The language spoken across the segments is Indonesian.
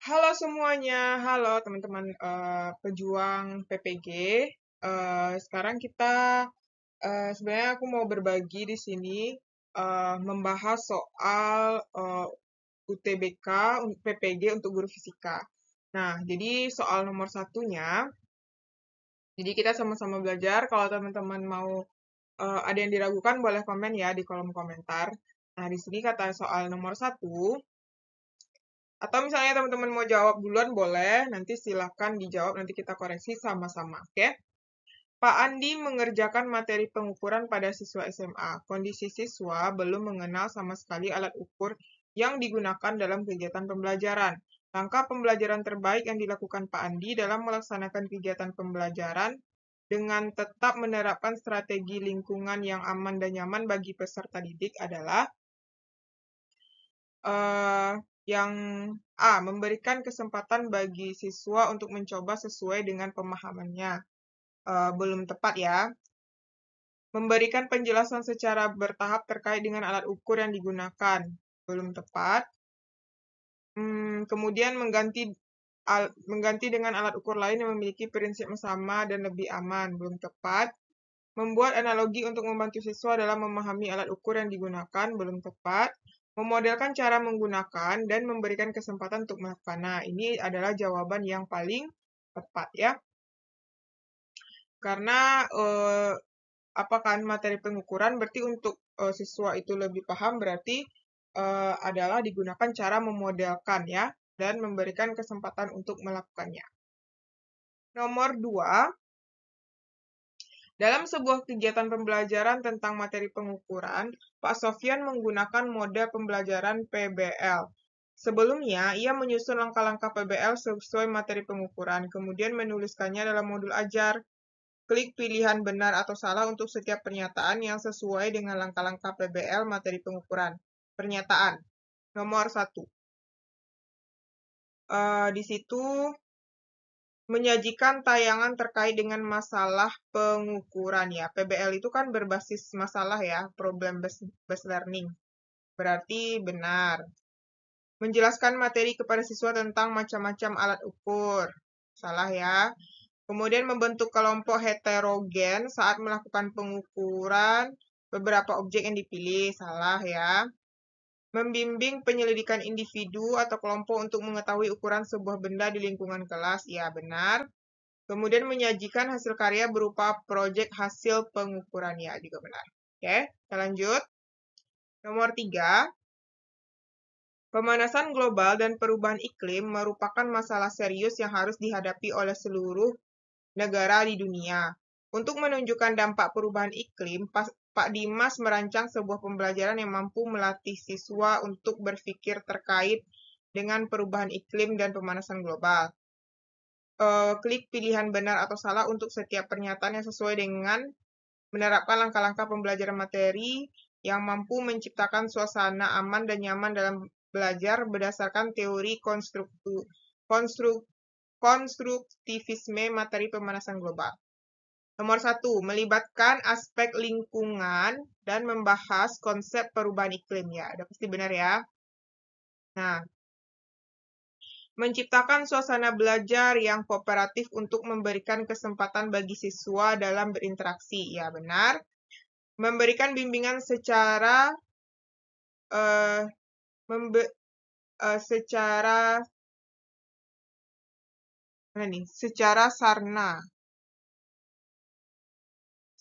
Halo semuanya, halo teman-teman pejuang PPG. Sekarang kita sebenarnya aku mau berbagi di sini membahas soal UTBK PPG untuk guru fisika. Nah, jadi soal nomor satunya, jadi kita sama-sama belajar. Kalau teman-teman mau ada yang diragukan, boleh komen ya di kolom komentar. Nah, di sini kata soal nomor satu. Atau misalnya teman-teman mau jawab duluan boleh, nanti silahkan dijawab, nanti kita koreksi sama-sama, oke? Pak Andi mengerjakan materi pengukuran pada siswa SMA. Kondisi siswa belum mengenal sama sekali alat ukur yang digunakan dalam kegiatan pembelajaran. Langkah pembelajaran terbaik yang dilakukan Pak Andi dalam melaksanakan kegiatan pembelajaran dengan tetap menerapkan strategi lingkungan yang aman dan nyaman bagi peserta didik adalah eh, yang A. Memberikan kesempatan bagi siswa untuk mencoba sesuai dengan pemahamannya. Belum tepat ya. Memberikan penjelasan secara bertahap terkait dengan alat ukur yang digunakan. Belum tepat. Kemudian mengganti dengan alat ukur lain yang memiliki prinsip sama dan lebih aman. Belum tepat. Membuat analogi untuk membantu siswa dalam memahami alat ukur yang digunakan. Belum tepat. Memodelkan cara menggunakan dan memberikan kesempatan untuk melakukan. Nah, ini adalah jawaban yang paling tepat ya. Karena apa kan materi pengukuran berarti untuk siswa itu lebih paham berarti adalah digunakan cara memodelkan ya dan memberikan kesempatan untuk melakukannya. Nomor 2, dalam sebuah kegiatan pembelajaran tentang materi pengukuran, Pak Sofyan menggunakan mode pembelajaran PBL. Sebelumnya, ia menyusun langkah-langkah PBL sesuai materi pengukuran, kemudian menuliskannya dalam modul ajar. Klik pilihan benar atau salah untuk setiap pernyataan yang sesuai dengan langkah-langkah PBL materi pengukuran. Pernyataan. Nomor 1. Di situ menyajikan tayangan terkait dengan masalah pengukuran ya. PBL itu kan berbasis masalah ya, problem based learning. Berarti benar. Menjelaskan materi kepada siswa tentang macam-macam alat ukur. Salah ya. Kemudian membentuk kelompok heterogen saat melakukan pengukuran beberapa objek yang dipilih. Salah ya. Membimbing penyelidikan individu atau kelompok untuk mengetahui ukuran sebuah benda di lingkungan kelas. Ya, benar. Kemudian menyajikan hasil karya berupa proyek hasil pengukuran. Ya, juga benar. Oke, kita lanjut. Nomor 3. Pemanasan global dan perubahan iklim merupakan masalah serius yang harus dihadapi oleh seluruh negara di dunia. Untuk menunjukkan dampak perubahan iklim, Pak Dimas merancang sebuah pembelajaran yang mampu melatih siswa untuk berpikir terkait dengan perubahan iklim dan pemanasan global. Klik pilihan benar atau salah untuk setiap pernyataan yang sesuai dengan menerapkan langkah-langkah pembelajaran materi yang mampu menciptakan suasana aman dan nyaman dalam belajar berdasarkan teori konstruktivisme materi pemanasan global. Nomor 1, melibatkan aspek lingkungan dan membahas konsep perubahan iklim. Ya, ada pasti benar ya. Nah, menciptakan suasana belajar yang kooperatif untuk memberikan kesempatan bagi siswa dalam berinteraksi. Ya, benar. Memberikan bimbingan secara secara sarna.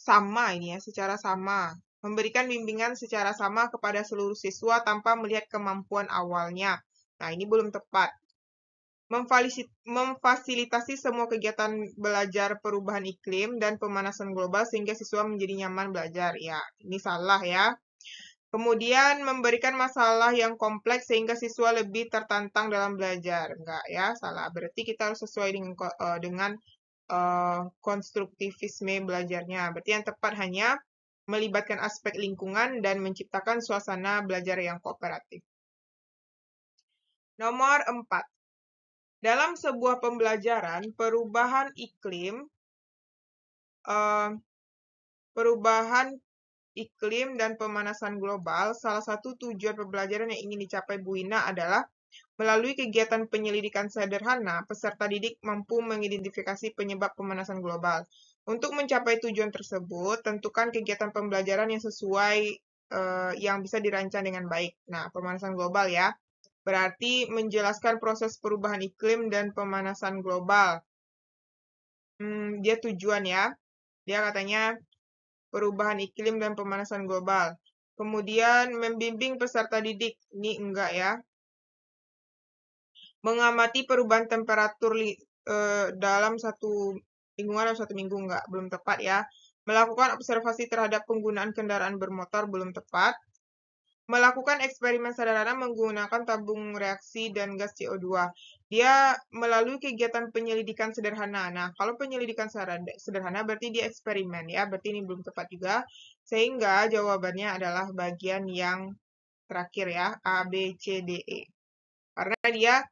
Sama ini ya, secara sama. Memberikan bimbingan secara sama kepada seluruh siswa tanpa melihat kemampuan awalnya. Nah, ini belum tepat. Memfasilitasi semua kegiatan belajar perubahan iklim dan pemanasan global sehingga siswa menjadi nyaman belajar. Ya, ini salah ya. Kemudian memberikan masalah yang kompleks sehingga siswa lebih tertantang dalam belajar. Enggak ya, salah. Berarti kita harus sesuai dengan konstruktivisme belajarnya. Berarti yang tepat hanya melibatkan aspek lingkungan dan menciptakan suasana belajar yang kooperatif. Nomor 4. Dalam sebuah pembelajaran, perubahan iklim dan pemanasan global, salah satu tujuan pembelajaran yang ingin dicapai Bu Ina adalah Melalui kegiatan penyelidikan sederhana, peserta didik mampu mengidentifikasi penyebab pemanasan global. Untuk mencapai tujuan tersebut, tentukan kegiatan pembelajaran yang sesuai yang bisa dirancang dengan baik. Nah, pemanasan global ya. Berarti menjelaskan proses perubahan iklim dan pemanasan global. Dia tujuan ya. Dia katanya perubahan iklim dan pemanasan global. Kemudian membimbing peserta didik. Ini enggak ya. Mengamati perubahan temperatur dalam satu lingkungan dalam satu minggu enggak, belum tepat ya. Melakukan observasi terhadap penggunaan kendaraan bermotor belum tepat. Melakukan eksperimen sederhana menggunakan tabung reaksi dan gas CO2. Dia melalui kegiatan penyelidikan sederhana. Nah, kalau penyelidikan sederhana berarti dia eksperimen ya, berarti ini belum tepat juga. Sehingga jawabannya adalah bagian yang terakhir ya, A, B, C, D, E. Karena dia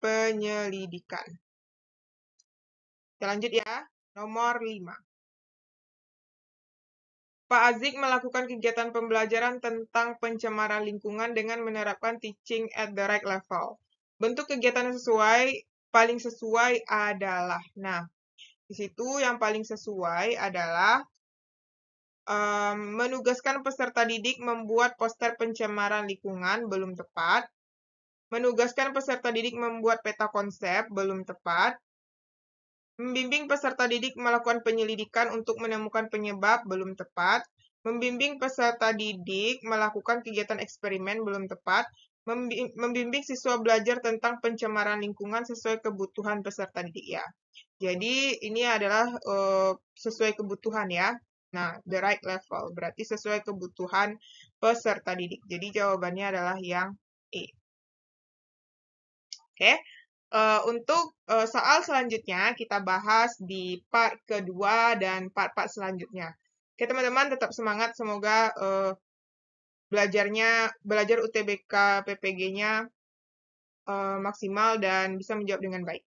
penyelidikan. Kita lanjut ya, nomor 5. Pak Azik melakukan kegiatan pembelajaran tentang pencemaran lingkungan dengan menerapkan teaching at the right level. Bentuk kegiatan yang paling sesuai adalah, nah, di situ yang paling sesuai adalah menugaskan peserta didik membuat poster pencemaran lingkungan, belum tepat. Menugaskan peserta didik membuat peta konsep, belum tepat. Membimbing peserta didik melakukan penyelidikan untuk menemukan penyebab, belum tepat. Membimbing peserta didik melakukan kegiatan eksperimen, belum tepat. Membimbing siswa belajar tentang pencemaran lingkungan sesuai kebutuhan peserta didik ya. Jadi ini adalah sesuai kebutuhan ya. Nah, the right level berarti sesuai kebutuhan peserta didik. Jadi jawabannya adalah yang E. Oke. Untuk soal selanjutnya kita bahas di part kedua dan part-part selanjutnya. Oke teman-teman, tetap semangat, semoga belajar UTBK PPG-nya maksimal dan bisa menjawab dengan baik.